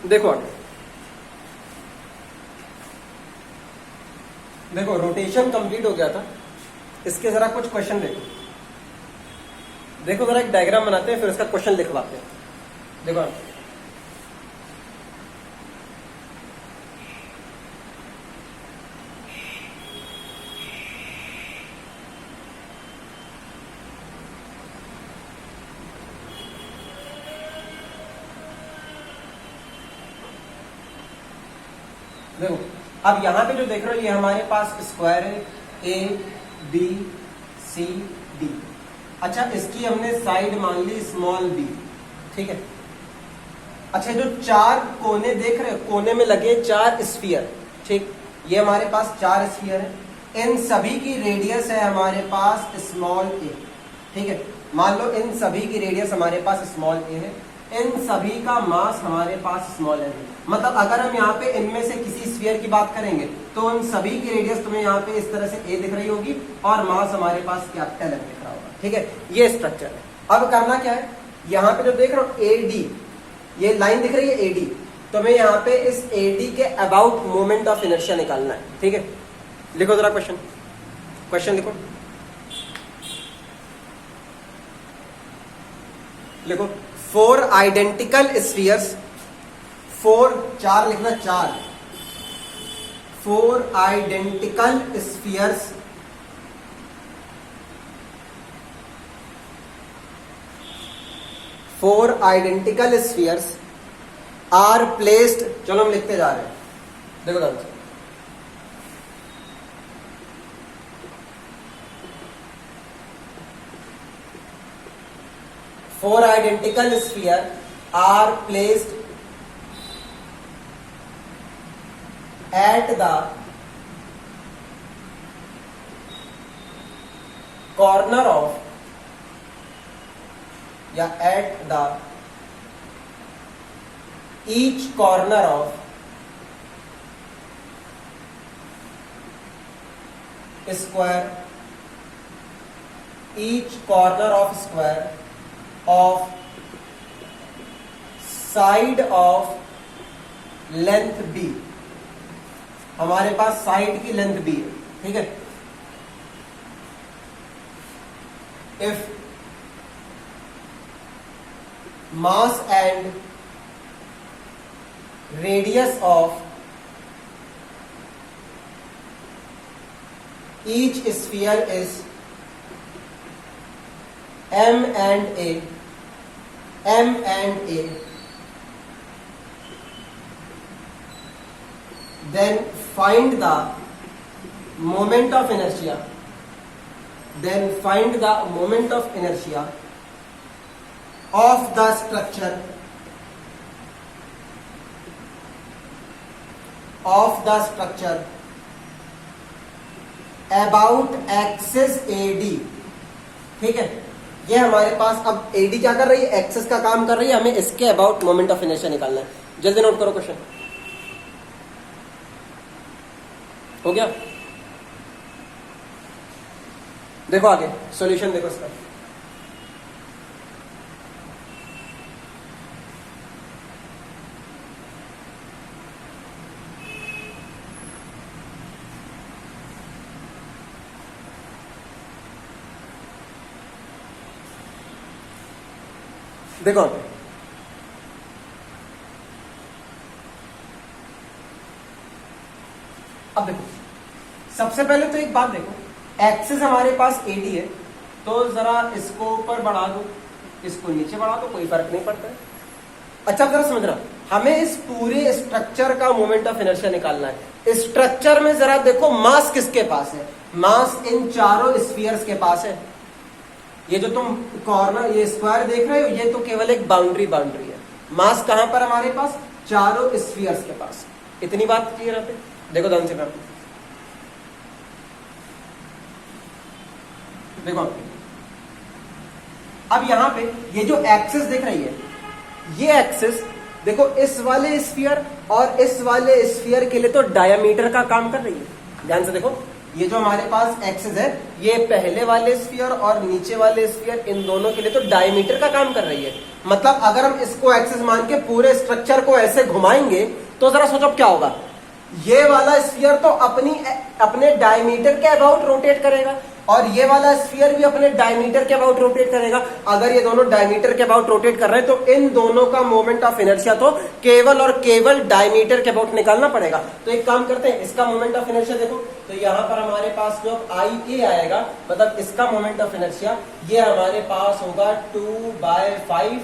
देखो आगे, देखो रोटेशन कंप्लीट हो गया था। इसके जरा कुछ क्वेश्चन देखो, देखो जरा एक डायग्राम बनाते हैं फिर इसका क्वेश्चन लिखवाते हैं। देखो देखो, अब यहां पे जो देख रहे हो ये हमारे पास स्क्वायर है, ए बी सी डी। अच्छा, इसकी हमने साइड मान ली स्मॉल बी, ठीक है। अच्छा, जो चार कोने देख रहे हो, कोने में लगे चार स्फीयर, ठीक, ये हमारे पास चार स्फीयर है। इन सभी की रेडियस है हमारे पास स्मॉल ए, ठीक है। मान लो इन सभी की रेडियस हमारे पास स्मॉल ए है, इन सभी का मास हमारे पास स्मॉल एन है। मतलब अगर हम यहाँ पे इनमें से किसी स्फीयर की बात करेंगे तो उन सभी की रेडियस तुम्हें यहाँ पे इस तरह से ए दिख रही होगी और मास हमारे पास कैपिटल एन दिख रहा होगा, ठीक है। ये स्ट्रक्चर है। अब करना क्या है, यहाँ पे जो देख रहा हूँ ए डी, ये लाइन दिख रही है ए डी, तो हमें यहाँ पे इस ए डी के अबाउट मोमेंट ऑफ इनर्शिया निकालना है, ठीक है। लिखो जरा क्वेश्चन, क्वेश्चन लिखो, लिखो। 4 आइडेंटिकल स्फीयर्स, 4 चार लिखना, 4 आइडेंटिकल स्फीयर्स आर प्लेस्ड, चलो हम लिखते जा रहे हैं, देखो ध्यान से। Four identical spheres are placed at the corner of, या at the each corner of square, each corner of square of side of length b, हमारे पास साइड की लेंथ b है, ठीक है। if mass and radius of each sphere is m and a, then find the moment of inertia, of the structure about axis AD, ठीक है। ये हमारे पास अब एडी क्या कर रही है, एक्सेस का काम कर रही है, हमें इसके अबाउट मोमेंट ऑफ इनर्शिया निकालना है। जल्दी नोट करो क्वेश्चन, हो गया। देखो आगे सॉल्यूशन, देखो इसका। देखो अब देखो, सबसे पहले तो एक बात देखो, एक्सिस हमारे पास एडी है, तो जरा इसको ऊपर बढ़ा दो, इसको नीचे बढ़ा दो, कोई फर्क नहीं पड़ता है। अच्छा जरा समझना, हमें इस पूरे स्ट्रक्चर का मोमेंट ऑफ इनर्शिया निकालना है। स्ट्रक्चर में जरा देखो मास किसके पास है, मास इन चारों स्फीयर्स के पास है। ये जो तुम कॉर्नर, ये स्क्वायर देख रहे हो, ये तो केवल एक बाउंड्री है। मास कहां पर हमारे पास, चारों स्फीयर्स के पास। इतनी बात क्लियर है? देखो ध्यान से करते, देखो अब यहां पे ये जो एक्सिस दिख रही है, ये एक्सिस देखो इस वाले स्फीयर और इस वाले स्फीयर के लिए तो डायमीटर का काम कर रही है। ध्यान से देखो, ये जो हमारे पास एक्सिस है, ये पहले वाले स्फीयर और नीचे वाले स्फीयर, इन दोनों के लिए तो डायमीटर का काम कर रही है। मतलब अगर हम इसको एक्सिस मान के पूरे स्ट्रक्चर को ऐसे घुमाएंगे तो जरा सोचो क्या होगा। ये वाला स्फीयर तो अपने डायमीटर के अबाउट रोटेट करेगा और ये वाला स्फीयर भी अपने डायमीटर के अबाउट रोटेट करेगा। अगर ये दोनों डायमीटर के अबाउट रोटेट कर रहे हैं तो इन दोनों का मोमेंट ऑफ इनर्शिया तो केवल और केवल डायमीटर के अबाउट निकालना पड़ेगा। तो एक काम करते हैं, इसका मोमेंट ऑफ इनर्शिया देखो, तो यहाँ पर हमारे पास जो IA आएगा, मतलब इसका मोमेंट ऑफ इनर्शिया ये हमारे पास होगा 2/5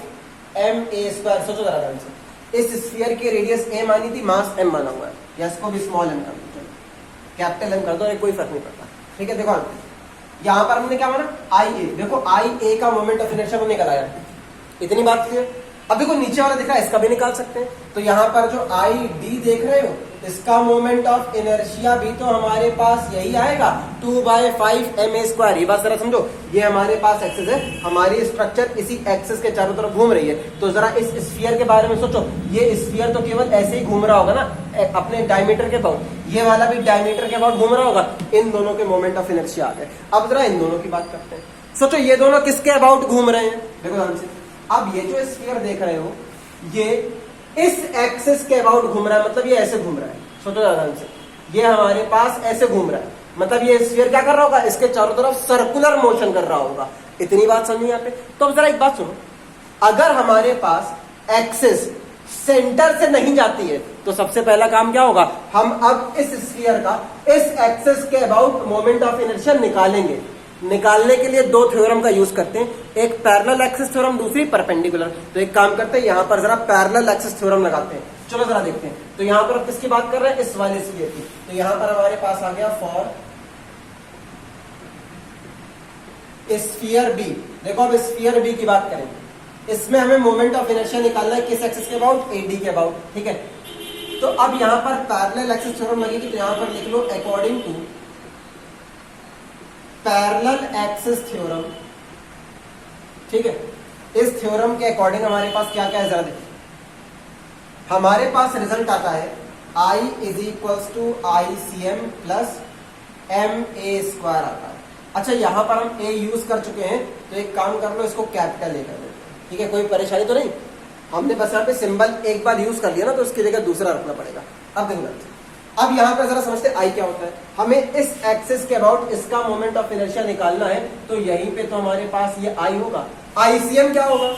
ma²। सोचो जरा ध्यान से, इस स्फीयर की रेडियस a मानी थी, मास m माना हुआ है, या इसको भी स्मॉल m कर दो, कैपिटल M कर दो, कोई फर्क नहीं पड़ता। ठीक है, देखो यहां पर हमने क्या माना, IA। देखो IA का मोमेंट ऑफ इनर्शिया को निकल आया, इतनी बात क्लियर। अब देखो नीचे वाला दिख रहा है, इसका भी निकाल सकते हैं। तो यहाँ पर जो ID देख रहे हो, इसका मोमेंट ऑफ इनर्शिया भी तो हमारे पास यही आएगा, 2/5 ma²। ये बात जरा समझो, ये हमारे पास एक्सिस है, हमारी स्ट्रक्चर इसी एक्सिस के चारों तरफ घूम रही है। तो जरा इस स्फीयर के बारे में सोचो, ये स्फीयर तो केवल ऐसे ही घूम रहा होगा ना अपने डायमीटर के अबाउट, ये वाला भी डायमीटर के अबाउट घूम रहा होगा। इन दोनों के मोमेंट ऑफ इनर्शिया आ गए। अब जरा इन दोनों की बात करते हैं। सोचो ये दोनों किसके अबाउट घूम रहे हैं, देखो ध्यान से। अब ये जो स्फीयर देख रहे हो, ये इस एक्सिस के अबाउट घूम रहा है, मतलब ये ऐसे घूम रहा है। सोचो ध्यान से, ये हमारे पास ऐसे घूम रहा है, मतलब ये स्फीयर क्या कर रहा होगा, इसके चारों तरफ सर्कुलर मोशन कर रहा होगा। इतनी बात समझी यहाँ पे। तो अब जरा एक बात सुनो, अगर हमारे पास एक्सिस सेंटर से नहीं जाती है तो सबसे पहला काम क्या होगा, हम अब इस स्फीयर का इस एक्सिस के अबाउट मोमेंट ऑफ इनर्शिया निकालेंगे। निकालने के लिए दो थ्योरम का यूज करते हैं, एक पैरेलल एक्सिस थ्योरम, दूसरी परपेंडिकुलर। तो एक काम करते हैं, यहां पर जरा पैरेलल एक्सिस थ्योरम लगाते हैं। चलो जरा देखते हैं। तो यहां पर किसकी बात कर रहे हैं, इस वाले स्फीयर की। तो यहां पर हमारे पास आ गया फॉर स्फीयर बी। देखो अब स्फीयर बी की बात करेंगे, इसमें हमें मोमेंट ऑफ इनर्शिया निकालना है किस एक्सिस के अबाउट, AD के अबाउट। ठीक है, तो अब यहां पर पैरेलल एक्सिस थ्योरम लगेगी, तो यहां पर लिख लो according to parallel axis theorem. ठीक है, इस थ्योरम के अकॉर्डिंग हमारे पास क्या क्या है जरा देखिए। हमारे पास रिजल्ट आता है I = ICM + ma² आता है। अच्छा, यहां पर हम a यूज कर चुके हैं, तो एक काम कर लो, इसको कैपिटल A कर दो। ठीक है, कोई परेशानी तो नहीं। हमने बस यहाँ पे सिंबल एक बार यूज कर लिया ना, तो उसकी जगह दूसरा रखना पड़ेगा। अब देखो, अब यहां पर जरा समझते I क्या होता है। हमें इस एक्सिस के अबाउट इसका मोमेंट ऑफ इनर्शिया निकालना है, तो यहीं पे तो हमारे पास ये I होगा। ICM क्या होगा,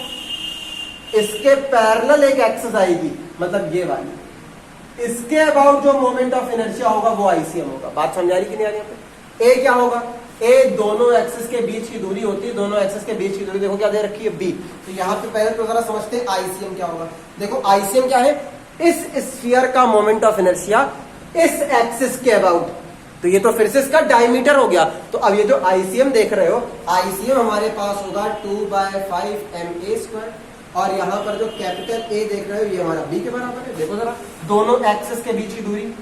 इसके पैरेलल एक एक्सिस आएगी, मतलब ये वाली, इसके अबाउट जो मोमेंट ऑफ इनर्शिया होगा वो ICM होगा। बात समझ आ रही कि नहीं आ रही यहाँ पे। A क्या होगा, A दोनों एक्सिस के बीच की दूरी होती है, दोनों एक्सिस के बीच की दूरी देखो क्या दे रखी है, B। तो यहाँ पे पहले तो जरा समझते हैं ICM क्या होगा। देखो ICM क्या है, इस स्फीयर का मोमेंट ऑफ इनर्शिया इस एक्सिस के अबाउट। तो ये तो फिर से इसका डायमीटर हो गया। तो अब ये जो ICM देख रहे हो, ICM हमारे पास होगा 2/5 ma², और यहाँ पर जो कैपिटल A देख रहे हो ये हमारा B के बराबर है। देखो जरा, दोनों एक्सिस के बीच की दूरी,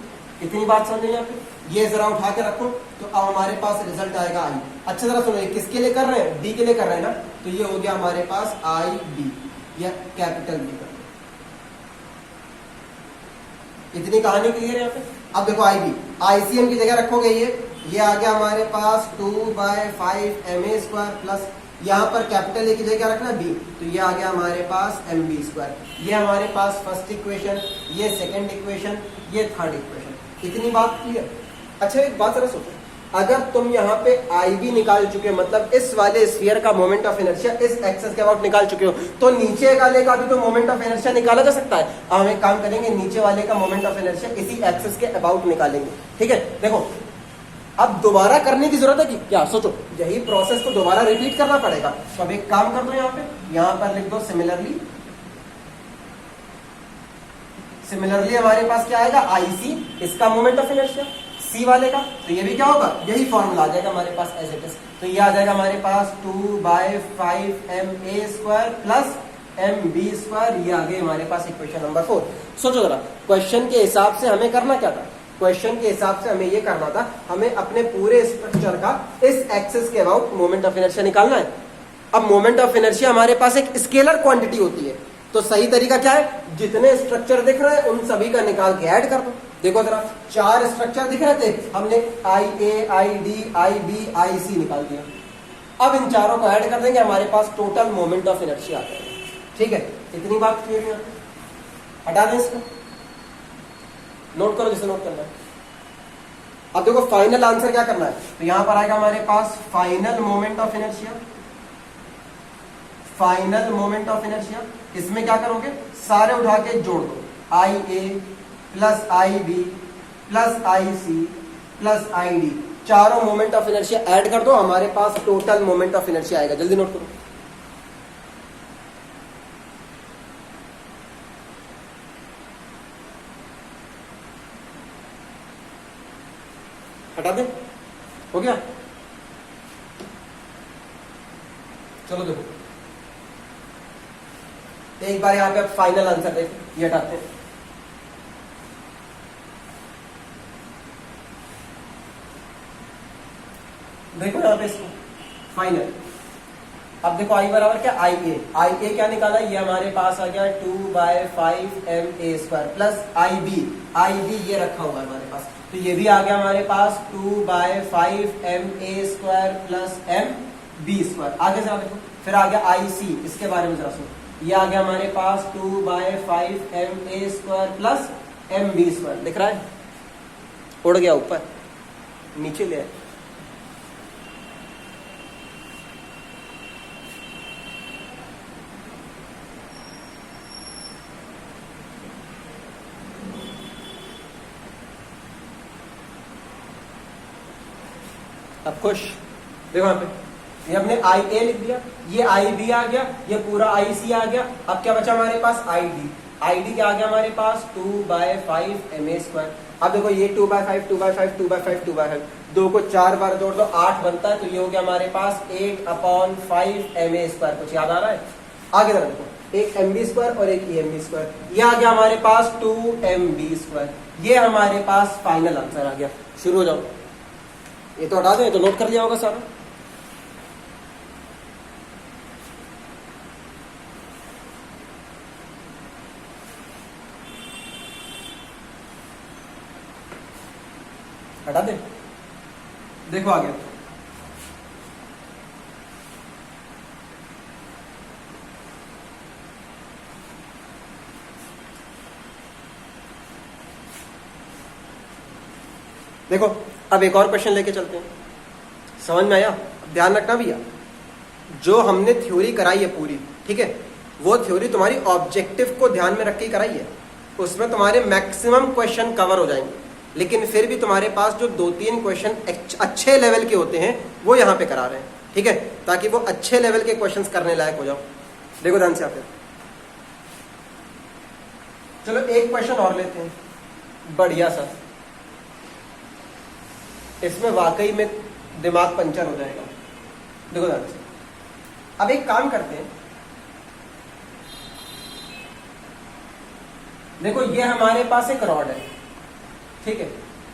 इतनी बात समझे यहाँ पे। ये जरा उठा के रखो, तो अब हमारे पास रिजल्ट आएगा I। अच्छा जरा सुनो, किसके लिए कर रहे हैं, D के लिए कर रहे हैं ना, तो ये हो गया हमारे पास IB या कैपिटल B। इतनी कहानी क्लियर है यहाँ पे। अब देखो IB, ICM की जगह रखोगे ये आ गया हमारे पास 2/5 ma² प्लस यहाँ पर कैपिटल A की जगह रखना B, तो ये आ गया हमारे पास MB²। ये हमारे पास फर्स्ट इक्वेशन, ये सेकंड इक्वेशन, ये थर्ड इक्वेशन। इतनी बात क्लियर। अच्छा एक बात जरा सोचो, अगर तुम यहाँ पे IB निकाल चुके हो, मतलब इस वाले स्फीयर का मोमेंट ऑफ इनर्शिया इस एक्सिस के अबाउट निकाल चुके हो, तो नीचे वाले का भी तो मोमेंट ऑफ इनर्शिया निकाला जा सकता है। अब हम एक काम करेंगे, नीचे वाले का मोमेंट ऑफ इनर्शिया इसी एक्सिस के अबाउट निकालेंगे। ठीक है, देखो अब दोबारा करने की जरूरत है कि क्या, सोचो यही प्रोसेस को दोबारा रिपीट करना पड़ेगा। तो अब एक काम कर दो, यहाँ पर लिख दो सिमिलरली। सिमिलरली हमारे पास क्या आएगा, IC, इसका मोमेंट ऑफ इनर्शिया C वाले का, तो ये भी क्या होगा, यही फॉर्मूला आ जाएगा हमारे पास एज इट इज। तो ये आ जाएगा हमारे पास 2/5 ma² प्लस MB²। ये आ गई हमारे पास इक्वेशन नंबर 4। सोचो जरा, क्वेश्चन के हिसाब से हमें करना क्या था, क्वेश्चन के हिसाब से हमें ये करना था, हमें अपने पूरे स्ट्रक्चर का इस एक्सिस के अबाउट मोमेंट ऑफ इनर्शिया निकालना है। अब मोमेंट ऑफ इनर्शिया हमारे पास एक स्केलर क्वांटिटी होती है, तो सही तरीका क्या है, जितने स्ट्रक्चर दिख रहे हैं उन सभी का निकाल के ऐड कर दो। देखो जरा, 4 स्ट्रक्चर दिख रहे थे, हमने IA, ID, IB, IC निकाल दिया। अब इन चारों को ऐड कर देंगे, हमारे पास टोटल मोमेंट ऑफ इनर्शिया आ जाएगा। ठीक है, इतनी बात क्लियर है? हटा दें इसको, नोट करो जिसे नोट करना है। अब देखो फाइनल आंसर क्या करना है, तो यहां पर आएगा हमारे पास final moment of inertia. Final moment of inertia, इसमें क्या करोगे, सारे उठा के जोड़ दो, IA plus IB plus IC plus ID, चारों मोमेंट ऑफ इनर्शिया ऐड कर दो, हमारे पास टोटल मोमेंट ऑफ इनर्शिया आएगा। जल्दी नोट करो। हटा दे, हो गया? चलो देखो, एक बार यहां पे आप फाइनल आंसर देखो, ये हटाते हैं। देखो यहां पे इसको फाइनल। अब देखो आई बराबर क्या, IA क्या निकाला, ये हमारे पास आ गया 2/5MA² प्लस IB ये रखा हुआ है हमारे पास, तो ये भी आ गया हमारे पास 2/5MA² प्लस MB²। आगे जरा देखो, फिर आ गया IC, इसके बारे में जरा सुनो, ये आ गया हमारे पास 2/5MA² प्लस MB²। दिख रहा है, उड़ गया ऊपर, नीचे ले आए। अब खुश, देखो यहाँ पे, ये हमने IA लिख दिया, ये IB आ गया, ये पूरा IC आ गया। अब क्या बचा हमारे पास, ID क्या आ गया हमारे पास 2/5MA²। अब देखो ये 2/5 दो को 4 बार जोड़ दो 8 बनता है, तो ये हो गया हमारे पास 8/5MA²। कुछ याद आ रहा है? आगे जरा देखो, एक MB² और एक EMB², ये आ गया हमारे पास 2MB²। ये हमारे पास फाइनल आंसर आ गया। शुरू हो जाओ, ये तो हटा दें, तो नोट कर लिया होगा सारा। हटा दे, देखो आगे। देखो अब एक और क्वेश्चन लेके चलते हैं, समझ में आया? ध्यान रखना भैया, जो हमने थ्योरी कराई है पूरी, ठीक है, वो थ्योरी तुम्हारी ऑब्जेक्टिव को ध्यान में रख के कराई है, उसमें तुम्हारे मैक्सिमम क्वेश्चन कवर हो जाएंगे, लेकिन फिर भी तुम्हारे पास जो 2-3 क्वेश्चन अच्छे लेवल के होते हैं वो यहाँ पे करा रहे हैं, ठीक है, ताकि वो अच्छे लेवल के क्वेश्चन करने लायक हो जाओ। देखो ध्यान से आप, चलो एक क्वेश्चन और लेते हैं, बढ़िया सा, इसमें वाकई में दिमाग पंचर हो जाएगा। देखो ध्यान से, अब एक काम करते हैं, देखो ये हमारे पास एक रॉड है, ठीक है,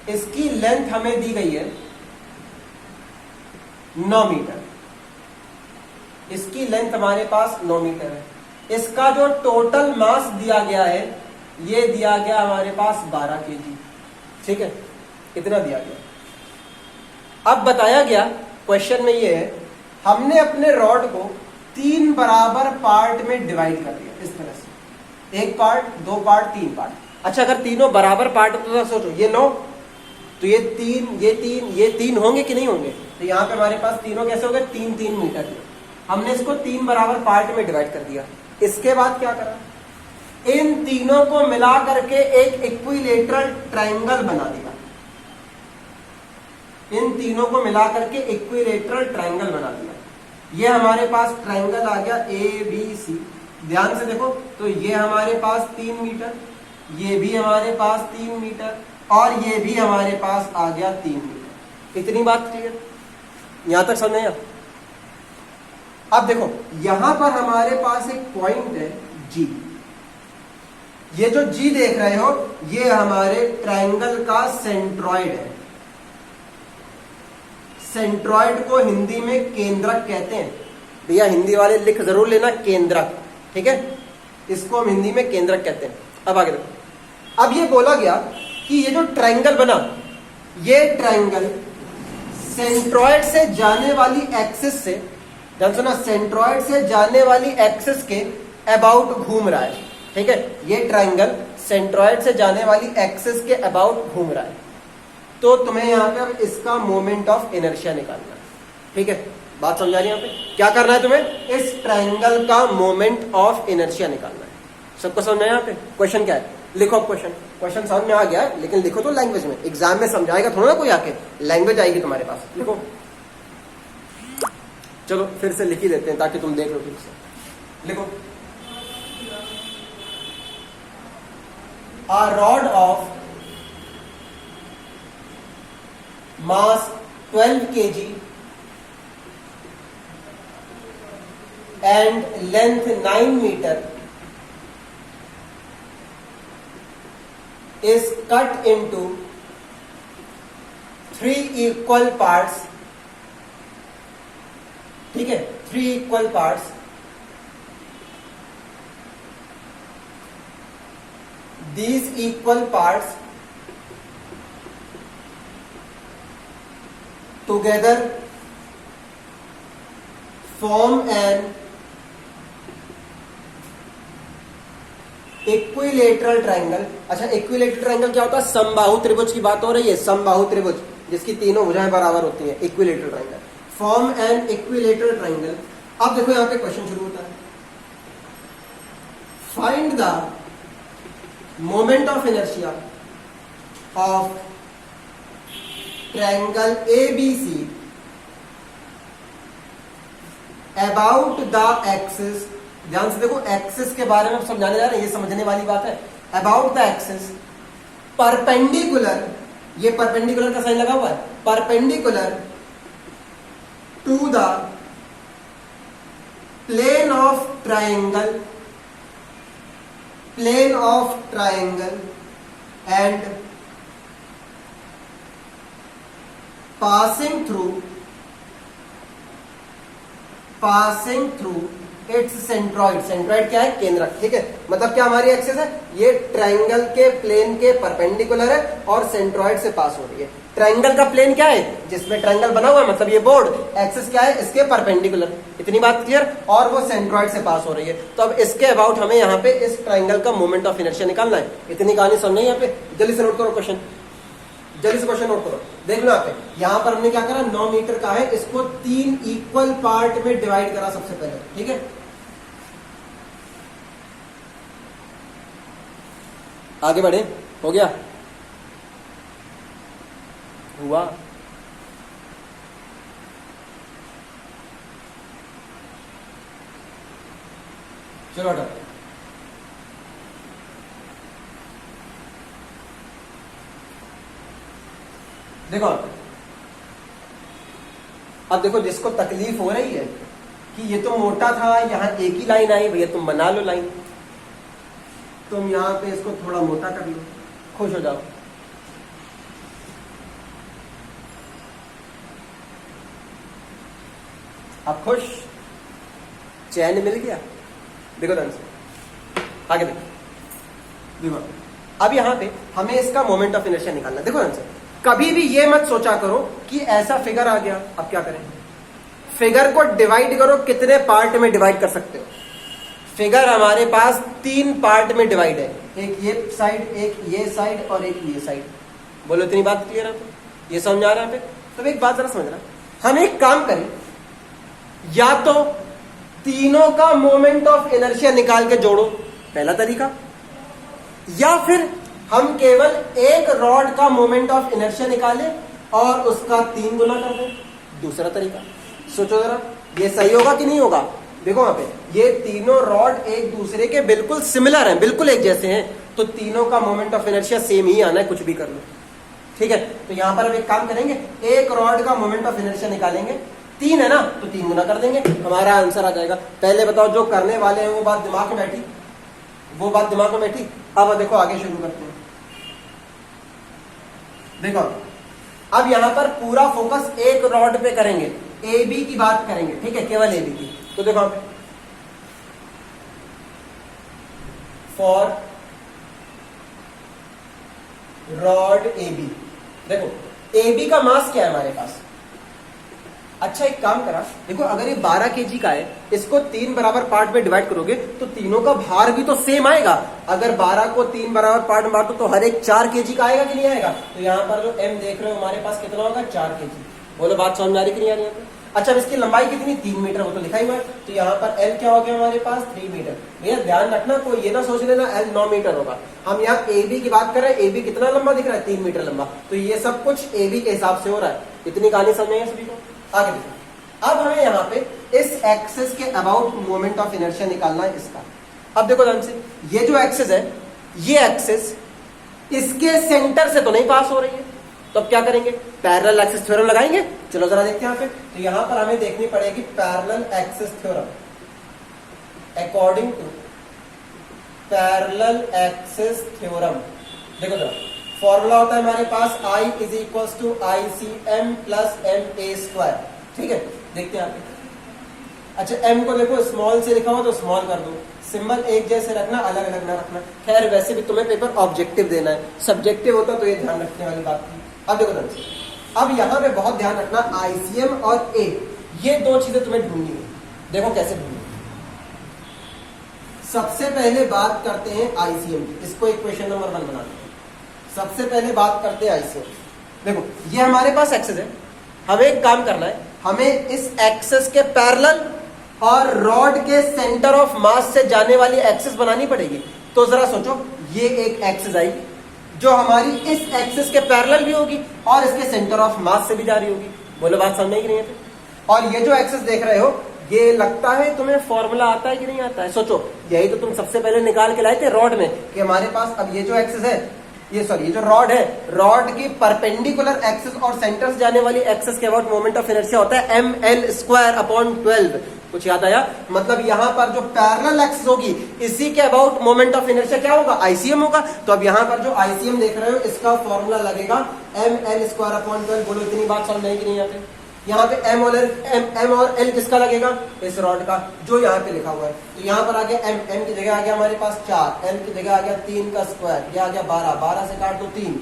इसकी लेंथ हमें दी गई है 9 मीटर, इसकी लेंथ हमारे पास 9 मीटर है। इसका जो टोटल मास दिया गया है, ये दिया गया हमारे पास 12 kg, ठीक है, इतना दिया गया। अब बताया गया क्वेश्चन में ये है, हमने अपने रॉड को 3 बराबर पार्ट में डिवाइड कर दिया, इस तरह से, 1 पार्ट, 2 पार्ट, 3 पार्ट। अच्छा, अगर तीनों बराबर पार्ट तो सोचो, ये 9, तो ये 3, ये 3, ये 3 होंगे कि नहीं होंगे? तो यहाँ पे हमारे पास तीनों कैसे हो गए, 3-3 मीटर के। हमने इसको 3 बराबर पार्ट में डिवाइड कर दिया। इसके बाद क्या करा, इन तीनों को मिला करके एक इक्विलेटरल ट्रायंगल बना दिया। इन तीनों को मिला करके इक्विलेटरल ट्रायंगल बना दिया। ये हमारे पास ट्रायंगल आ गया ABC। ध्यान से देखो, तो ये हमारे पास 3 मीटर, ये भी हमारे पास 3 मीटर, और ये भी हमारे पास आ गया 3 मीटर। इतनी बात क्लियर, यहां तक समझ नहीं आया? अब देखो, यहां पर हमारे पास एक पॉइंट है G। ये जो G देख रहे हो, ये हमारे ट्रायंगल का सेंट्रॉइड है। सेंट्रॉइड को हिंदी में केंद्रक कहते हैं। भैया हिंदी वाले लिख जरूर लेना, केंद्रक, ठीक है, इसको हम हिंदी में केंद्रक कहते हैं। अब आगे देखो, अब ये बोला गया कि ये जो ट्रायंगल बना, ये ट्रायंगल सेंट्रॉइड से जाने वाली एक्सिस से, ध्यान सुना, सेंट्रॉइड से जाने वाली एक्सिस के अबाउट घूम रहा है। ठीक है, ये ट्रायंगल सेंट्रॉइड से जाने वाली एक्सिस के अबाउट घूम रहा है। तो तुम्हें यहां पे अब इसका मोमेंट ऑफ इनर्शिया निकालना है। ठीक है, बात समझा रही है? यहाँ पे क्या करना है तुम्हें? इस ट्रायंगल का मोमेंट ऑफ इनर्शिया निकालना है। सबको समझ में? यहाँ पे क्वेश्चन क्या है, लिखो क्वेश्चन समझ में आ गया है, लेकिन लिखो तो लैंग्वेज में। एग्जाम में समझाएगा थोड़ा ना कोई आके, लैंग्वेज आएगी तुम्हारे पास। लिखो, चलो फिर से लिख ही देते हैं ताकि तुम देख लो ठीक से। लिखो, a rod of mass 12 kg and length 9 meter is cut into 3 equal parts. ठीक है, 3 equal parts. These equal parts together form an equilateral triangle. अच्छा, इक्विलेटरल ट्रायंगल क्या होता है? समबाहु त्रिभुज की बात हो रही है, समबाहु त्रिभुज जिसकी तीनों भुजाएं बराबर होती हैं, equilateral triangle. Form an equilateral triangle. अब देखो यहां पे क्वेश्चन शुरू होता है, find the moment of inertia of triangle ABC about the axis. ध्यान से देखो, एक्सिस के बारे में समझाने जा रहे हैं, ये समझने वाली बात है। अबाउट द एक्सिस परपेंडिकुलर, ये परपेंडिकुलर का साइन लगा हुआ है, perpendicular to the plane of triangle, plane of triangle and passing through its centroid. Centroid क्या है? केंद्रक। ठीक है, मतलब क्या हमारी एक्सिस है? ये ट्रायंगल के प्लेन के परपेंडिकुलर है और सेंट्रॉइड से पास हो रही है। ट्रायंगल का प्लेन क्या है? जिसमें ट्रायंगल बना हुआ है, मतलब ये बोर्ड। एक्सिस क्या है? इसके परपेंडिकुलर। इतनी बात क्लियर? और वो सेंट्रॉइड से पास हो रही है। तो अब इसके अबाउट हमें यहाँ पे इस ट्रायंगल का मोमेंट ऑफ इनर्शिया निकालना है। इतनी कहानी समझ नहीं? यहाँ पे जल्दी से नोट करो क्वेश्चन, जल्दी से क्वेश्चन नोट करो। देख लो यहाँ पे, यहाँ पर हमने क्या करा, 9 मीटर का है, इसको 3 इक्वल पार्ट में डिवाइड करा सबसे पहले। ठीक है, आगे बढ़े, हो गया? हुआ? चलो हटो। देखो अब देखो, जिसको तकलीफ हो रही है कि ये तो मोटा था, यहां एक ही लाइन आई, भैया तुम बना लो लाइन, तुम यहां पे इसको थोड़ा मोटा कर लो, खुश हो जाओ। अब खुश, चैन मिल गया? देखो ध्यान से, आगे देखो। अब यहां पे हमें इसका मोमेंट ऑफ इनर्शिया निकालना। देखो ध्यान से, कभी भी ये मत सोचा करो कि ऐसा फिगर आ गया, अब क्या करें? फिगर को डिवाइड करो, कितने पार्ट में डिवाइड कर सकते हो? फिगर हमारे पास 3 पार्ट में डिवाइड है, एक ये साइड, एक ये साइड और एक ये साइड। बोलो इतनी बात क्लियर है? ये समझ आ रहा है? तो एक बात जरा समझना, हम एक काम करें, या तो तीनों का मोमेंट ऑफ इनर्शिया निकाल के जोड़ो, पहला तरीका, या फिर हम केवल एक रॉड का मोमेंट ऑफ इनर्शिया निकालें और उसका 3 गुना कर दें, दूसरा तरीका। सोचो जरा, ये सही होगा कि नहीं होगा? देखो वहां पे, ये तीनों रॉड एक दूसरे के बिल्कुल सिमिलर हैं, बिल्कुल एक जैसे हैं, तो तीनों का मोमेंट ऑफ इनर्शिया सेम ही आना है, कुछ भी कर लो। ठीक है, तो यहां पर हम एक काम करेंगे, एक रॉड का मोमेंट ऑफ इनर्शिया निकालेंगे, 3 है ना, तो 3 गुना कर देंगे, हमारा आंसर आ जाएगा। पहले बताओ, जो करने वाले हैं वो बात दिमाग में बैठी? वो बात दिमाग में बैठी? अब देखो आगे शुरू करते हैं। देखो अब यहां पर पूरा फोकस एक रॉड पे करेंगे, ए बी की बात करेंगे। ठीक है, केवल ए बी की। तो देखो फॉर रॉड ए बी। देखो ए बी का मास क्या है हमारे पास। अच्छा एक काम करा, देखो अगर ये 12 केजी का है, इसको 3 बराबर पार्ट में डिवाइड करोगे तो तीनों का भार भी तो सेम आएगा। अगर 12 को 3 बराबर पार्ट में बांटो तो हर एक 4 केजी का आएगा कि नहीं आएगा। तो यहाँ पर जो m देख रहे हो हमारे पास कितना होगा, 4 केजी। बोलो बात समझ में आ रही कि नहीं आ रही है। अच्छा अब इसकी लंबाई कितनी, 3 मीटर, वो तो लिखा ही हुआ है। तो यहाँ पर L क्या हो गया हमारे पास, 3 मीटर। भैया ध्यान रखना, कोई ये ना सोच लेना L 9 मीटर होगा। हम यहाँ AB की बात कर रहे हैं, AB कितना लंबा दिख रहा है, 3 मीटर लंबा। तो ये सब कुछ AB के हिसाब से हो रहा है। इतनी कहानी समझ में सभी को। आगे देखो, अब हमें यहाँ पे इस एक्सिस के अबाउट मोमेंट ऑफ इनर्शिया निकालना है इसका। अब देखो ध्यान से, ये जो एक्सिस है, ये एक्सिस इसके सेंटर से तो नहीं पास हो रही है, तो अब क्या करेंगे, पैरेलल एक्सिस थ्योरम लगाएंगे। चलो जरा देखते हैं यहाँ पे। तो यहाँ पर हमें देखनी पड़ेगी parallel axis theorem. According to parallel axis theorem, देखो जरा फॉर्मूला होता है हमारे पास I is equal to ICM plus MA²। ठीक है, देखते हैं आप। अच्छा m को देखो स्मॉल से लिखा हुआ तो स्मॉल कर दो, सिंबल एक जैसे रखना, अलग अलग ना रखना। खैर वैसे भी तुम्हें पेपर ऑब्जेक्टिव देना है, सब्जेक्टिव होता तो ये ध्यान रखने वाली बात थी। अब देखो ध्यान से, अब यहाँ पे बहुत ध्यान रखना, ICM और A ये दो चीजें तुम्हें ढूंढनी है। देखो कैसे ढूंढनी। सबसे पहले बात करते हैं ICM की, इसको इक्वेशन नंबर 1 बनाते हैं। सबसे पहले बात करते हैं ICM। देखो ये हमारे पास एक्सिस है, हमें एक काम करना है, हमें इस एक्सिस के पैरेलल और रॉड के सेंटर ऑफ मास से जाने वाली एक्सिस बनानी पड़ेगी। तो जरा सोचो, ये एक एक्सिस आएगी जो हमारी इस एक्सिस के पैरेलल भी होगी और इसके सेंटर ऑफ मास से भी जा रही होगी। बोलो बात समझ में कि नहीं है। और ये जो एक्सिस देख रहे हो, ये लगता है तुम्हें फॉर्मूला आता है कि नहीं आता है। सोचो, यही तो तुम सबसे पहले निकाल के लाए थे रॉड में कि हमारे पास अब ये जो एक्सिस है, ये जो रॉड है, रॉड की परपेंडिकुलर एक्सिस और सेंटर से जाने वाली एक्सिस के अबाउट मोमेंट ऑफ इनर्शिया होता है mL²/12। कुछ याद आया? मतलब यहाँ पर जो पैरेलल एक्सिस होगी, इसी के अबाउट मोमेंट ऑफ इनर्शिया क्या होगा, ICM होगा। तो अब यहाँ पर जो ICM देख रहे हो, इसका फॉर्मूला लगेगा mL²/12। बोलो इतनी बात समझ नहीं कि नहीं आते। यहाँ पे M और L किसका लगेगा, इस रॉड का, जो यहाँ पे लिखा हुआ है। तो यहाँ पर आ गया M की जगह आ गया हमारे पास 4, L की जगह आ गया 3 का स्क्वायर, ये आ गया 12, 12 से काट दो 3,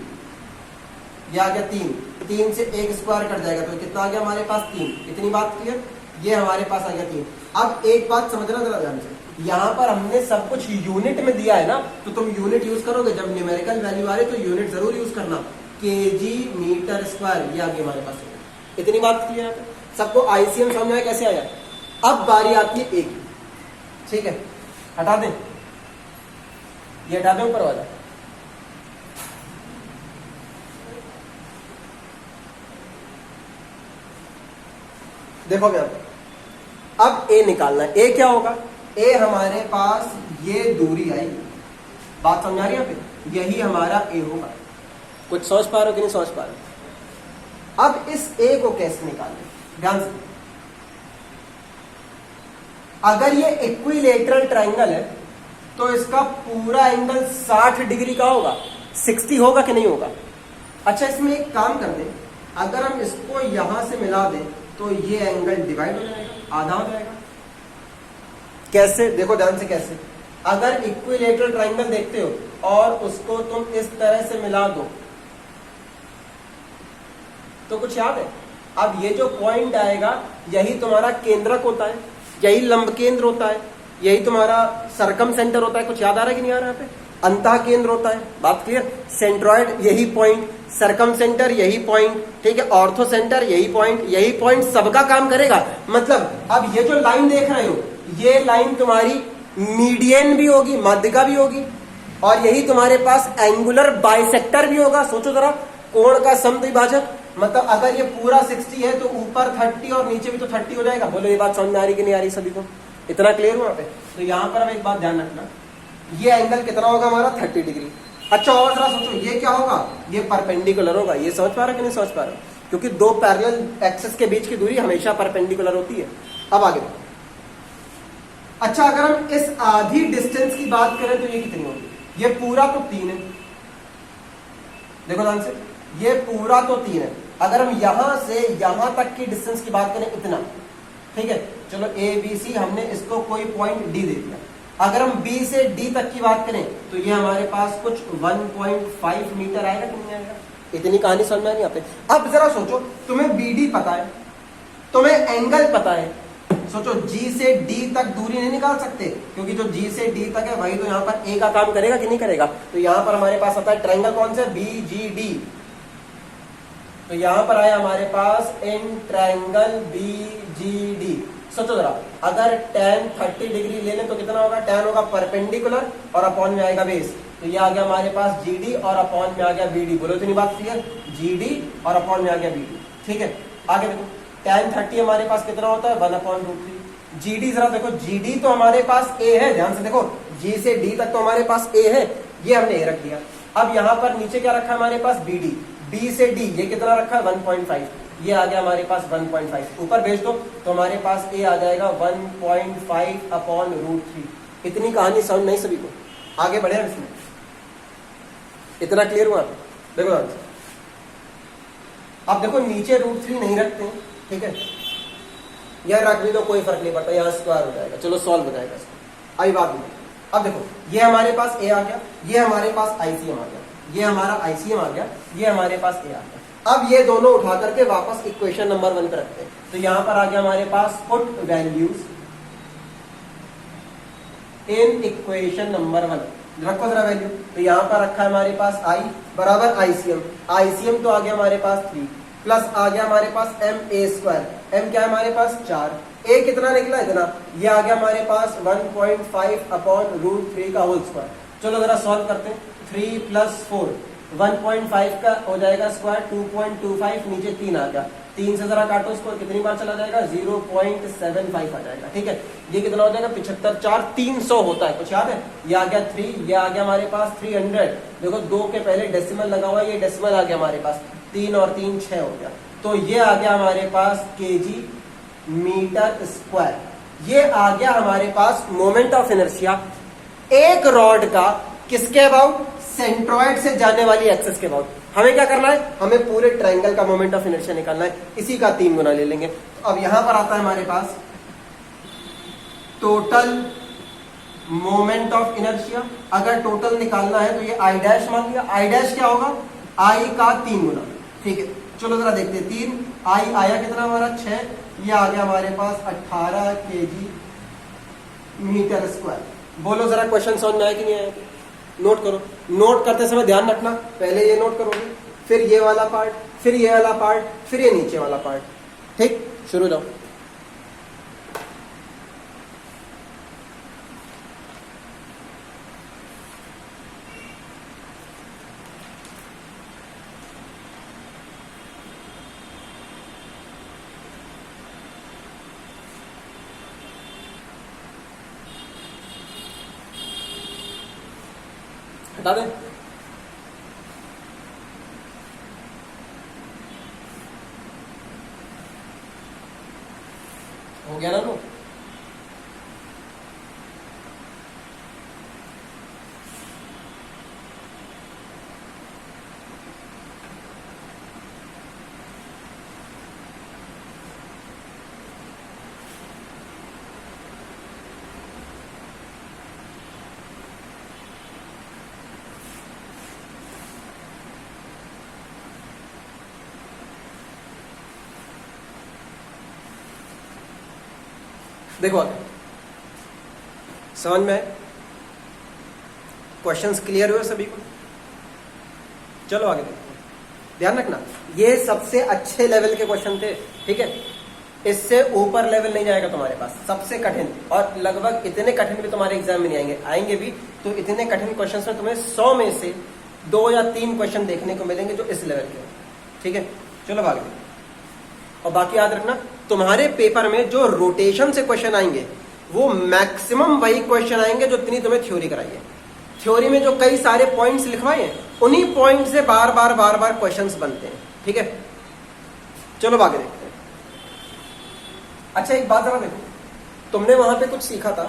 ये आ गया 3, 3 से 1 स्क्वायर कट जाएगा तो कितना आ गया हमारे पास 3। इतनी बात क्लियर, ये हमारे पास आ गया 3। अब एक बात समझना जरा ध्यान से, यहाँ पर हमने सब कुछ यूनिट में दिया है ना, तो तुम यूनिट यूज करोगे, जब न्यूमेरिकल वैल्यू आ रही तो यूनिट जरूर यूज करना, kg मीटर स्क्वायर, ये आ गया हमारे पास। इतनी बात क्लियर है, सबको ICM समझ में कैसे आया। अब बारी आती है एक, ठीक है, हटा दें, ये हटा दें ऊपर वाला। देखो मैं अब A निकालना है। A क्या होगा, A हमारे पास ये दूरी आई, बात समझ आ रही है यहाँ पे, यही हमारा A होगा। कुछ सोच पा रहे हो कि नहीं सोच पा रहे हो। अब इस A को कैसे निकालें, ध्यान से। अगर ये इक्विलेटरल ट्राइंगल है तो इसका पूरा एंगल 60 डिग्री का होगा, 60 होगा कि नहीं होगा। अच्छा इसमें एक काम कर दें, अगर हम इसको यहां से मिला दें तो ये एंगल डिवाइड हो जाएगा, आधा हो जाएगा। कैसे, देखो ध्यान से कैसे। अगर इक्विलेटरल ट्राइंगल देखते हो और उसको तुम इस तरह से मिला दो तो कुछ याद है। अब ये जो पॉइंट आएगा, यही तुम्हारा केंद्रक होता है, यही लंब केंद्र होता है, यही तुम्हारा सरकम सेंटर होता है। कुछ याद आ रहा है कि नहीं आ रहा है? यहाँ पे अंतः केंद्र होता है, बात क्लियर। सेंट्रॉइड यही पॉइंट, सरकम सेंटर यही पॉइंट, ठीक है, ऑर्थो सेंटर यही पॉइंट सबका काम करेगा। मतलब अब ये जो लाइन देख रहे हो, ये लाइन तुम्हारी मीडियन भी होगी, मध्य का भी होगी, और यही तुम्हारे पास एंगुलर बाइसेक्टर भी होगा। सोचो जरा, कोण का समद्विभाजक। मतलब अगर ये पूरा 60 है तो ऊपर 30 और नीचे भी तो 30 हो जाएगा। बोलो ये बात समझ में आ रही कि नहीं आ रही सभी को, इतना क्लियर हुआ पे। तो यहाँ पर हम एक बात ध्यान रखना, ये एंगल कितना होगा हमारा, 30 डिग्री। अच्छा और जरा सोचो, ये क्या होगा, ये परपेंडिकुलर होगा। ये समझ पा रहे हो कि नहीं समझ पा रहे हो, क्योंकि दो पैरेलल एक्सिस के बीच की दूरी हमेशा परपेंडिकुलर होती है। अब आगे, अच्छा अगर हम इस आधी डिस्टेंस की बात करें तो ये कितनी होगी, ये पूरा तो 3 है, देखो ध्यान से, ये पूरा तो 3 है। अगर हम यहां से यहां तक की डिस्टेंस की बात करें, इतना, ठीक है। चलो A B C, हमने इसको कोई पॉइंट D दे दिया। अगर हम B से D तक की बात करें तो ये हमारे पास कुछ 1.5 मीटर आएगा कि नहीं आएगा? इतनी कहानी समझ में नहीं आती। अब जरा सोचो, तुम्हें BD पता है, तुम्हें एंगल पता है, सोचो G से D तक दूरी नहीं निकाल सकते, क्योंकि जो G से D तक है वही तो यहाँ पर A का काम करेगा कि नहीं करेगा। तो यहाँ पर हमारे पास आता है ट्रायंगल कौन सा, BGD। तो यहाँ पर आया हमारे पास इन ट्रायंगल BGD। सोचो जरा, अगर tan 30 डिग्री ले लें तो कितना होगा, tan होगा परपेंडिकुलर और अपॉन में आएगा बेस। तो ये आ गया हमारे पास GD और अपॉन में आ गया BD। बोलो इतनी बात क्लियर, GD और अपॉन में आ गया BD। ठीक है, आगे देखो tan 30 हमारे पास कितना होता है 1/√3। GD जरा देखो, GD तो हमारे पास A है, ध्यान से देखो, G से D तक तो हमारे पास A है, ये हमने A रख दिया। अब यहाँ पर नीचे क्या रखा है हमारे पास BD, B से D ये कितना रखा है 1.5, ये आ गया हमारे पास 1.5, ऊपर भेज दो तो हमारे पास A आ जाएगा 1.5/√3। इतनी कहानी समझ नहीं सभी को, आगे बढ़े इसमें, इतना क्लियर हुआ? देखो अब देखो नीचे √3 नहीं रखते हैं, ठीक है, यह रख भी दो कोई फर्क नहीं पड़ता, यहाँ स्क्वायर हो जाएगा, चलो सॉल्व हो जाएगा इसको। अभी बात नहीं, अब देखो ये हमारे पास A आ गया, ये हमारे पास ICM आ गया, ये हमारा ICM आ गया, ये हमारे पास A आ गया। अब ये दोनों उठा करके वापस इक्वेशन नंबर 1 पे रखते हैं। तो यहां पर आ गया हमारे पास put values in equation number 1, रखो जरा वैल्यू। तो यहां पर रखा है हमारे पास I बराबर ICM, ICM तो आ गया हमारे पास 3 प्लस आ गया हमारे पास MA², M क्या है हमारे पास 4, A कितना निकला इतना, ये आ गया हमारे पास 1.5/√3 का होल स्क्वायर। चलो जरा सॉल्व करते हैं, 3 + 4 1.5 का हो जाएगा स्क्वायर 2.25, नीचे 3 आ गया, 3 से जरा काटो इसको, कितनी बार चला जाएगा 0.75 आ जाएगा। ठीक है, ये कितना हो जाएगा 75, 4 300 होता है, कुछ याद है? ये आ गया 3, ये आ गया हमारे पास 300। देखो 2 के पहले डेसिमल लगा हुआ है, ये डेसिमल आ गया हमारे पास, 3 और 3 6 हो गया। तो ये आ गया हमारे पास kg मीटर स्क्वायर। ये आ गया हमारे पास मोमेंट ऑफ इनर्शिया एक रॉड का, किसके अबाउट, सेंट्रॉइड से जाने वाली एक्सिस के अबाउट। हमें क्या करना है, हमें पूरे ट्रायंगल का मोमेंट ऑफ इनर्शिया निकालना है, इसी का 3 गुना ले लेंगे। तो अब यहां पर आता है हमारे पास टोटल मोमेंट ऑफ इनर्शिया। अगर टोटल निकालना है तो ये I डैश मान लिया, I डैश क्या होगा, I का 3 गुना। ठीक है, चलो जरा देखते हैं, 3 I आया कितना हमारा 6, ये आ गया हमारे पास 18 kg मीटर स्क्वायर। बोलो जरा क्वेश्चन समझ में आया कि नहीं आया? नोट करो, नोट करते समय ध्यान रखना, पहले ये नोट करोगे, फिर ये वाला पार्ट, फिर ये वाला पार्ट, फिर ये नीचे वाला पार्ट। ठीक, शुरू जाओ। हटा दें, हो गया ना लो। देखो आगे समझ में आए, क्वेश्चंस क्लियर हुए सभी को? चलो आगे देखते हैं, ध्यान रखना ये सबसे अच्छे लेवल के क्वेश्चन थे। ठीक है, इससे ऊपर लेवल नहीं जाएगा तुम्हारे पास, सबसे कठिन, और लगभग इतने कठिन भी तुम्हारे एग्जाम में नहीं आएंगे, आएंगे भी तो इतने कठिन क्वेश्चंस में तुम्हें 100 में से 2 या 3 क्वेश्चन देखने को मिलेंगे जो इस लेवल के। ठीक है, चलो आगे। और बाकी याद रखना, तुम्हारे पेपर में जो रोटेशन से क्वेश्चन आएंगे वो मैक्सिमम वही क्वेश्चन आएंगे जो इतनी तुम्हें थ्योरी कराई है। थ्योरी में जो कई सारे पॉइंट्स लिखवाए हैं उन्हीं पॉइंट से बार बार क्वेश्चंस बनते हैं। ठीक है, चलो आगे देखते हैं। अच्छा एक बात जरा देखो, तुमने वहां पे कुछ सीखा था,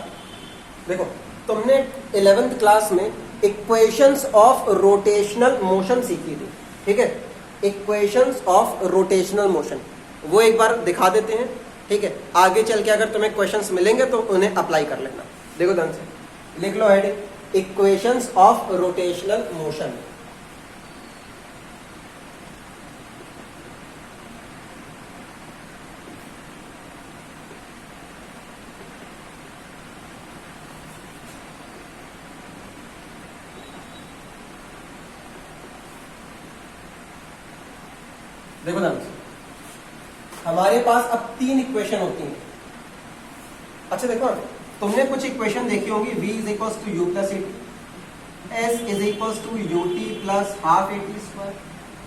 देखो तुमने 11th क्लास में इक्वेशंस ऑफ रोटेशनल मोशन सीखी थी। ठीक है, इक्वेशंस ऑफ रोटेशनल मोशन, वो एक बार दिखा देते हैं। ठीक है, आगे चल के अगर तुम्हें क्वेश्चंस मिलेंगे तो उन्हें अप्लाई कर लेना। देखो ध्यान से, लिख लो head, equations of rotational motion. देखो ध्यान से, हमारे पास अब 3 इक्वेशन होती हैं। अच्छा देखो, तुमने कुछ इक्वेशन देखी होंगी, v is equals to u plus a t, s is equals to u t plus half a t square,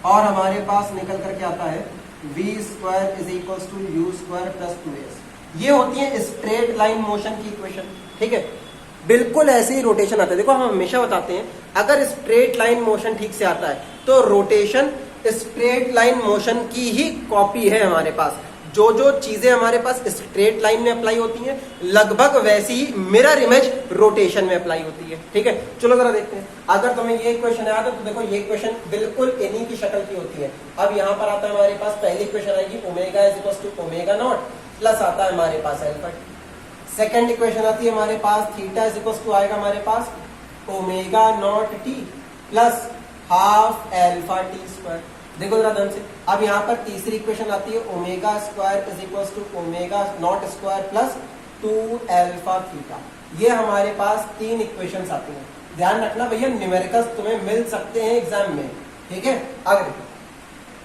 और हमारे पास निकल करके आता है v square is equals to u square plus 2s। ये होती है स्ट्रेट लाइन मोशन की इक्वेशन, ठीक है। बिल्कुल ऐसे ही रोटेशन आता है। देखो हम हमेशा बताते हैं, अगर स्ट्रेट लाइन मोशन ठीक से आता है तो रोटेशन स्ट्रेट लाइन मोशन की ही कॉपी है हमारे पास। जो जो चीजें हमारे पास स्ट्रेट लाइन में अप्लाई होती हैं, लगभग वैसी ही मिरर इमेज रोटेशन में अप्लाई होती है, ठीक है। चलो जरा देखते हैं, अगर तुम्हें ये इक्वेशन याद है तो देखो ये इक्वेशन बिल्कुल इन्हीं की शक्ल की होती है। अब यहाँ पर आता है हमारे पास पहली इक्वेशन आएगी omega is equals to omega naught, plus आता है हमारे पास अल्फा। सेकंड इक्वेशन आती है हमारे पास थीटा इज इक्वल्स टू आएगा हमारे पास omega naught t plus half alpha t square. देखो जरा ध्यान से, अब यहाँ पर तीसरी इक्वेशन आती है omega square is equals to omega naught square plus 2 alpha theta. ये हमारे पास 3 इक्वेशंस आती हैं। ध्यान रखना भैया, न्यूमेरिकल्स तुम्हें मिल सकते हैं एग्जाम में, ठीक है। आगे